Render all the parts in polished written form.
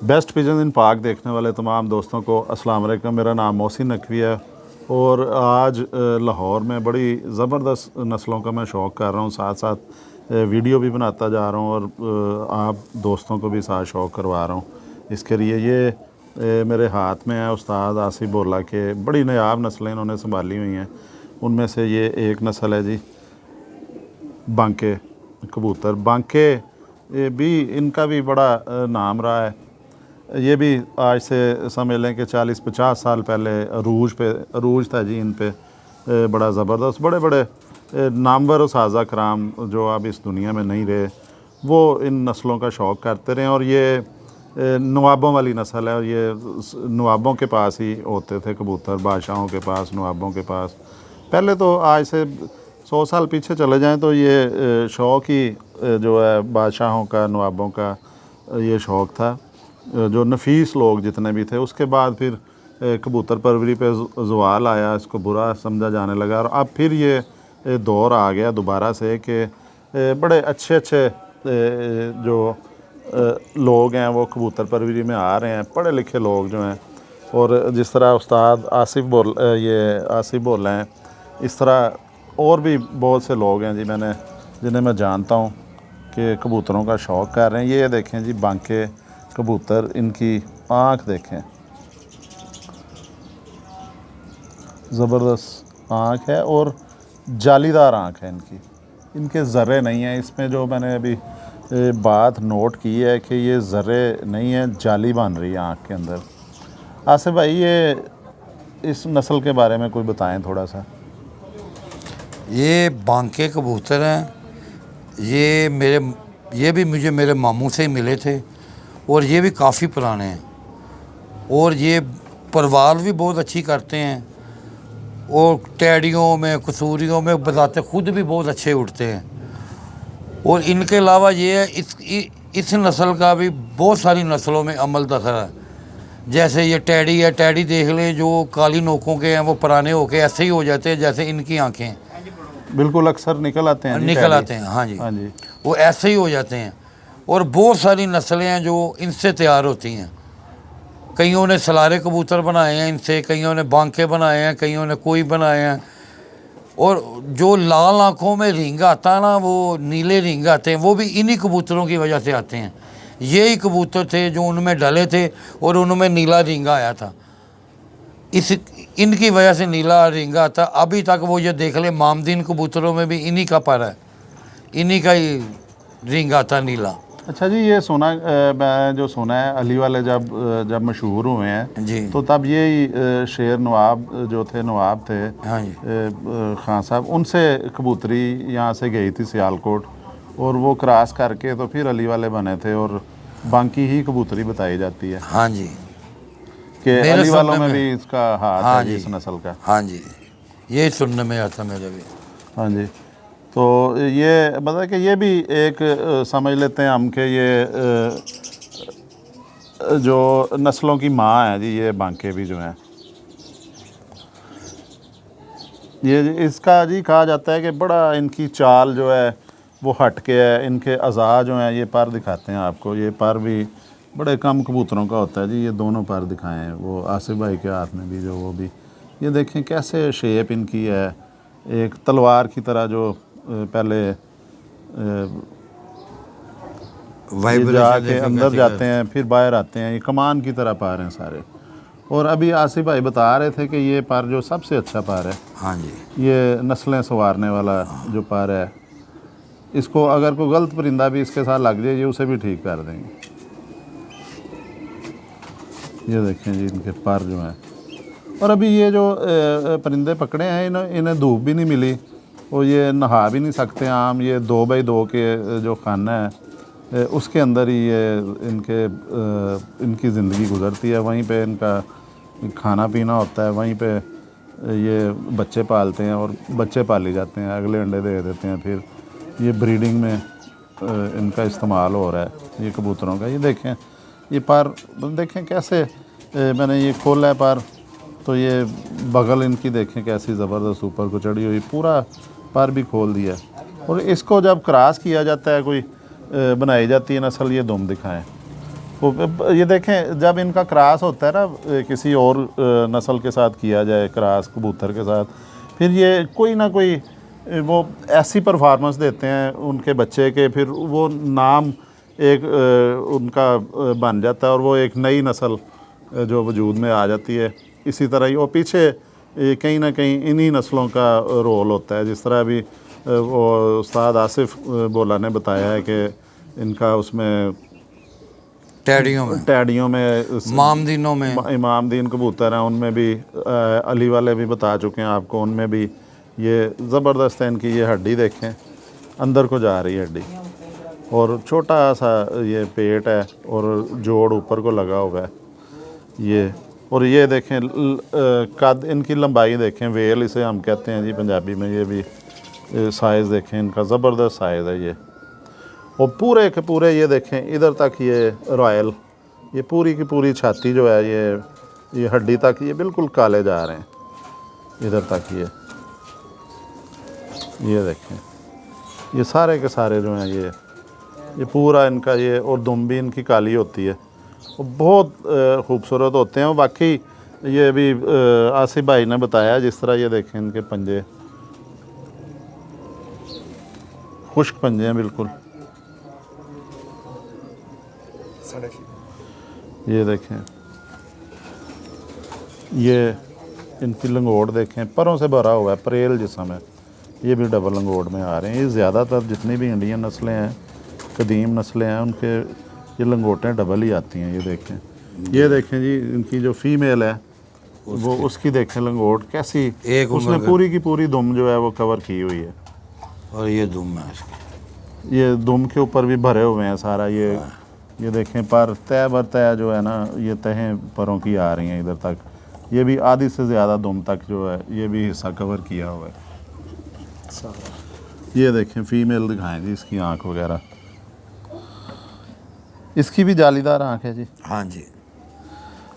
Best pigeon इन पाक देखने वाले तमाम दोस्तों को अस्सलाम वालेकुम। मेरा नाम मोहसिन नकवी है और आज लाहौर में बड़ी ज़बरदस्त नस्लों का मैं शौक़ कर रहा हूँ, साथ साथ वीडियो भी बनाता जा रहा हूँ और आप दोस्तों को भी साथ शौक़ करवा रहा हूँ। इसके लिए ये मेरे हाथ में है उस्ताद आसिफ बोला के बड़ी नायाब नस्लें इन्होंने संभाली हुई हैं। उनमें से ये एक नस्ल है जी बांके कबूतर। बांके भी इनका भी बड़ा नाम रहा है। ये भी आज से समझ लें कि 40-50 साल पहले अरूज था जी इन पे बड़ा ज़बरदस्त। बड़े बड़े नामवर साज़ा कराम जो अब इस दुनिया में नहीं रहे वो इन नस्लों का शौक़ करते रहे और ये नवाबों वाली नस्ल है और ये नवाबों के पास ही होते थे कबूतर, बादशाहों के पास, नवाबों के पास। पहले तो आज से 100 साल पीछे चले जाएं तो ये शौक़ ही जो है बादशाहों का, नवाबों का ये शौक़ था, जो नफीस लोग जितने भी थे। उसके बाद फिर कबूतर परवरी पे ज़वाल आया, इसको बुरा समझा जाने लगा और अब फिर ये दौर आ गया दोबारा से कि बड़े अच्छे अच्छे जो लोग हैं वो कबूतर परवरी में आ रहे हैं, पढ़े लिखे लोग जो हैं। और जिस तरह उस्ताद आसिफ बोल रहे हैं, इस तरह और भी बहुत से लोग हैं जी जिन्हें मैं जानता हूँ कि कबूतरों का शौक़ कर रहे हैं। ये देखें जी बांके कबूतर, इनकी आँख देखें, ज़बरदस्त आँख है और जालीदार आँख है इनके ज़र्रे नहीं हैं। इसमें जो मैंने अभी बात नोट की है कि ये ज़र्रे नहीं है, जाली बन रही है आँख के अंदर। आसिफ भाई ये इस नस्ल के बारे में कोई बताएं थोड़ा सा। ये बांके कबूतर हैं। ये भी मुझे मेरे मामू से ही मिले थे और ये भी काफ़ी पुराने हैं और ये परवाल भी बहुत अच्छी करते हैं और टैडियों में, कसूरियों में बताते खुद भी बहुत अच्छे उड़ते हैं। और इनके अलावा ये है इस नस्ल का भी बहुत सारी नस्लों में अमल दखल है। जैसे ये टैडी है, टैडी देख लें जो काली नोकों के हैं वो पुराने होके ऐसे ही हो जाते हैं जैसे इनकी आँखें बिल्कुल अक्सर निकल आते हैं। हाँ जी, वो ऐसे ही हो जाते हैं। और बहुत सारी नस्लें हैं जो इनसे तैयार होती हैं। कईयों ने सलारे कबूतर बनाए हैं इनसे, कईयों ने बांके बनाए हैं, कईयों ने कोई बनाए हैं। और जो लाल आँखों में रिंग आता है ना, वो नीले रिंग आते हैं, वो भी इन्हीं कबूतरों की वजह से आते हैं। यही कबूतर थे जो उनमें डले थे और उनमें नीला रिंग आया था। इनकी वजह से नीला रिंग आता। अभी तक वो ये देख ले मामदीन कबूतरों में भी इन्हीं का पर है, इन्हीं का ही रिंग आता नीला। अच्छा जी, ये मैं जो सुना है अली वाले जब मशहूर हुए हैं जी, तो तब ये शेर नवाब जो थे, नवाब थे, हाँ जी, खान साहब, उनसे कबूतरी यहाँ से गई थी सियालकोट और वो क्रॉस करके तो फिर अली वाले बने थे और बांकी ही कबूतरी बताई जाती है। हाँ जी, कि अली वालों में भी इसका हाथ हाँ है जी, इस नस्ल का। हाँ जी, यही सुनने में आता मेरे भी। हाँ जी, तो ये मतलब कि ये भी एक समझ लेते हैं हम कि ये जो नस्लों की माँ है जी, ये बांके भी जो हैं, ये इसका जी कहा जाता है कि बड़ा इनकी चाल जो है वो हट के है। इनके अज़ा जो हैं, ये पर दिखाते हैं आपको, ये पर भी बड़े कम कबूतरों का होता है जी। ये दोनों पर दिखाए हैं वो आसिफ भाई के हाथ में भी, जो वो भी ये देखें कैसे शेप इनकी है, एक तलवार की तरह जो पहले जाके अंदर जाते हैं फिर बाहर आते हैं, ये कमान की तरह पार हैं सारे। और अभी आसिफ भाई बता रहे थे कि ये पार जो सबसे अच्छा पार है, हाँ जी, ये नस्लें संवारने वाला जो पार है, इसको अगर कोई गलत परिंदा भी इसके साथ लग जाए ये उसे भी ठीक कर देंगे। ये देखें जी इनके पर जो हैं। और अभी ये जो परिंदे पकड़े हैं इन्हें धूप भी नहीं मिली और ये नहा भी नहीं सकते आम। ये 2x2 के जो खाना है उसके अंदर ही ये इनकी ज़िंदगी गुजरती है। वहीं पे इनका खाना पीना होता है, वहीं पे ये बच्चे पालते हैं और बच्चे पाले जाते हैं, अगले अंडे दे देते हैं। फिर ये ब्रीडिंग में इनका इस्तेमाल हो रहा है ये कबूतरों का। ये देखें ये पर देखें कैसे मैंने ये खोला है पर, तो ये बगल इनकी देखें कैसी ज़बरदस्त ऊपर को चढ़ी हुई, पूरा पर भी खोल दिया। और इसको जब क्रॉस किया जाता है, कोई बनाई जाती है नस्ल, ये दुम दिखाएं ये देखें, जब इनका क्रॉस होता है ना किसी और नस्ल के साथ किया जाए, क्रॉस कबूतर के साथ, फिर ये कोई ना कोई वो ऐसी परफॉर्मेंस देते हैं उनके बच्चे के, फिर वो नाम एक उनका बन जाता है और वो एक नई नस्ल जो वजूद में आ जाती है। इसी तरह ही वो पीछे कहीं ना कहीं इन्हीं नस्लों का रोल होता है। जिस तरह अभी वो उस्ताद आसिफ बोला ने बताया है कि इनका उसमें टैडियों में मामदीनों में इमामदीन कबूतर हैं, उनमें भी अली वाले भी बता चुके हैं आपको, उनमें भी ये ज़बरदस्त है। इनकी ये हड्डी देखें, अंदर को जा रही है हड्डी, और छोटा सा ये पेट है और जोड़ ऊपर को लगा हुआ है ये। और ये देखें कद इनकी लंबाई देखें, वेल इसे हम कहते हैं जी पंजाबी में। ये भी साइज़ देखें इनका, ज़बरदस्त साइज़ है ये। और पूरे के पूरे ये देखें इधर तक ये रॉयल, ये पूरी की पूरी छाती जो है ये हड्डी तक ये बिल्कुल काले जा रहे हैं इधर तक। ये देखें, ये सारे के सारे जो हैं ये पूरा इनका ये, और दुम भी इनकी काली होती है, वो बहुत खूबसूरत होते हैं। वाकई ये भी आसिफ भाई ने बताया, जिस तरह ये देखें इनके पंजे, खुश्क पंजे हैं बिल्कुल। ये देखें, ये इनकी लंगोट देखें, परों से भरा हुआ है, परेल जिस्म है। ये भी डबल लंगोट में आ रहे हैं। ये ज़्यादातर जितनी भी इंडियन नस्लें हैं, कदीम नस्लें हैं, उनके ये लंगोटें डबल ही आती हैं। ये देखें जी, इनकी जो फीमेल है वो उसकी देखें लंगोट कैसी, उसने पूरी की पूरी दुम जो है वो कवर की हुई है। और ये दुम है इसकी, ये दुम के ऊपर भी भरे हुए हैं सारा। ये देखें, पर तय बर तय जो है ना, ये तहें परों की आ रही हैं इधर तक। ये भी आधी से ज़्यादा दुम तक जो है ये भी हिस्सा कवर किया हुआ है। ये देखें फीमेल दिखाएं जी, इसकी आँख वगैरह, इसकी भी जालीदार आँख है जी। हाँ जी।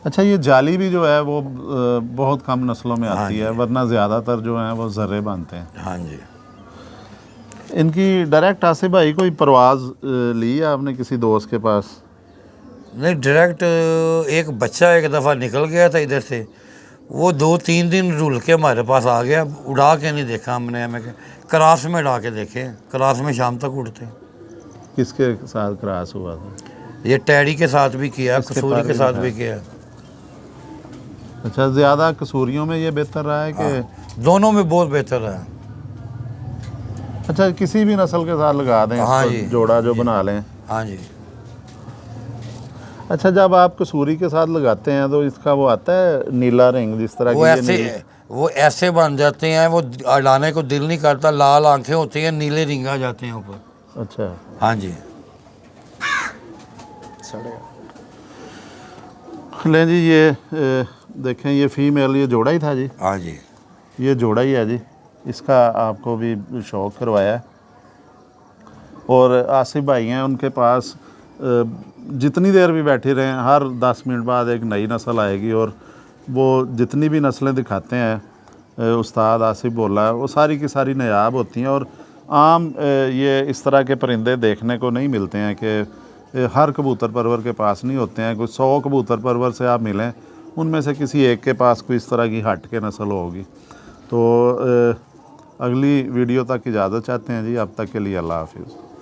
अच्छा, ये जाली भी जो है वो बहुत कम नस्लों में आती है, वरना ज़्यादातर जो हैं वो ज़र्रे बनते हैं। हाँ जी। इनकी डायरेक्ट आसिफ भाई कोई परवाज़ ली है आपने किसी दोस्त के पास? नहीं, डायरेक्ट एक बच्चा एक दफ़ा निकल गया था इधर से, वो 2-3 दिन रुल के हमारे पास आ गया। उड़ा के नहीं देखा हमने, हमें क्रास में उड़ा के देखे, क्रास में शाम तक उड़ते। किसके साथ क्रास हुआ था? ये टैडी के साथ भी किया, कसूरी के साथ भी किया। अच्छा, ज़्यादा कसूरियों में ये बेहतर रहा है कि दोनों में बहुत बेहतर है। अच्छा, किसी भी नस्ल के साथ लगा दें? हाँ जी, जोड़ा जो बना लें। हाँ जी। अच्छा, जब आप कसूरी के साथ लगाते हैं तो इसका वो आता है नीला रिंग, जिस तरह वो ऐसे बन जाते हैं, वो अड़ाने को दिल नहीं करता, लाल आंखें होती हैं, नीले रिंग आ जाते हैं ऊपर। अच्छा, हाँ जी। लें जी, ये देखें, ये फीमेल, ये जोड़ा ही था जी? हाँ जी, ये जोड़ा ही है जी। इसका आपको भी शौक़ करवाया है। और आसिफ भाई हैं, उनके पास जितनी देर भी बैठे रहें, हर 10 मिनट बाद एक नई नस्ल आएगी, और वो जितनी भी नस्लें दिखाते हैं उस्ताद आसिफ बोला, वो सारी की सारी नायाब होती हैं। और आम ये इस तरह के परिंदे देखने को नहीं मिलते हैं कि हर कबूतर परवर के पास नहीं होते हैं। कोई 100 कबूतर परवर से आप मिलें, उनमें से किसी एक के पास कोई इस तरह की हट के नस्ल होगी। तो अगली वीडियो तक इजाज़त चाहते हैं जी। अब तक के लिए अल्लाह हाफिज़।